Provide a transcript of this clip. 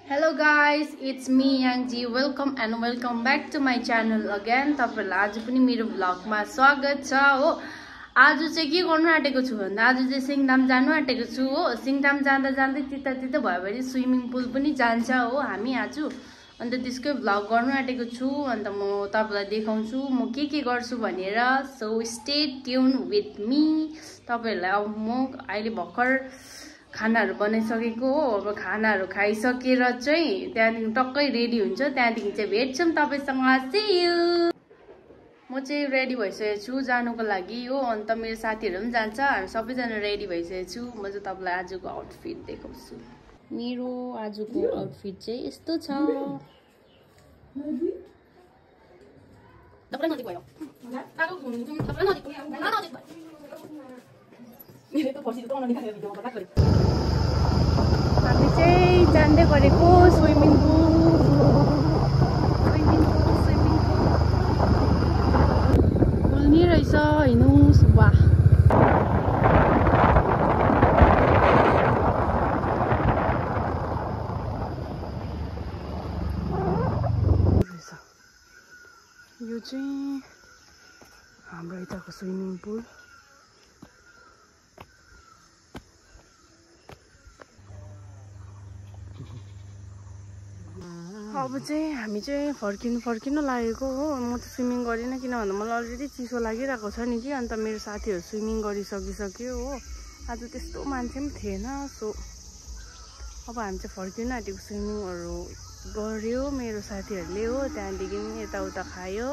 Hello guys, it's me Yangji. Welcome and welcome back to my channel again. तपाईहरुलाई आज पनि मेरो भ्लगमा स्वागत छ हो। आज चाहिँ के गर्नु आटेको छु भन्दा आज चाहिँ सिङदाम जानु आटेको छु हो। सिङदाम जाँदा जाँदै तिता भयो भने स्विमिङ पुल पनि जान्छ हो हामी आज। अन्त त्यसकै भ्लग गर्नु आटेको छु। अन्त म तपाईलाई देखाउँछु म के गर्छु भनेर। So stay tune with me. तपाईहरुलाई अब म अहिले भर्खर खानाहरु बनाइसकेको हो। अब खानाहरु खाइसकेर चाहिँ त्यहाँदेखि टक्कै रेडी हुन्छ। त्यहाँदेखि चाहिँ भेट्छौं तपाईसँग। See you. म चाहिँ रेडी भइसकेको छु जानुको लागि हो। अन्त मेरो साथीहरु पनि जान्छ। हामी सबैजना रेडी भइसकेको छु। म चाहिँ तपाईलाई आजको आउटफिट देखाउँछु। मेरो आजको आउटफिट चाहिँ यस्तो छ। हामी चाहिँ जान्दै गरेको स्विमिङ पुल नि रहेछ हिँड्नुस् वा। यो चाहिँ हाम्रो यताको स्विमिङ पुल। अब चाहिँ हामी चाहिँ फर्किनु लागेको हो। म त स्विमिङ गरिनँ किन भन्दा मलाई अलरेडी चिसो लागिरहेको छ नि कि। अन्त मेरो साथीहरु स्विमिङ गरिसकिसक्यो हो। आज त्यस्तो मान्छे पनि थिएन। सो अब हामी चाहिँ फर्किनु आँटेको। स्विमिङहरु गर्यो मेरो साथीहरुले हो। त्यहाँदेखि यताउता खायो।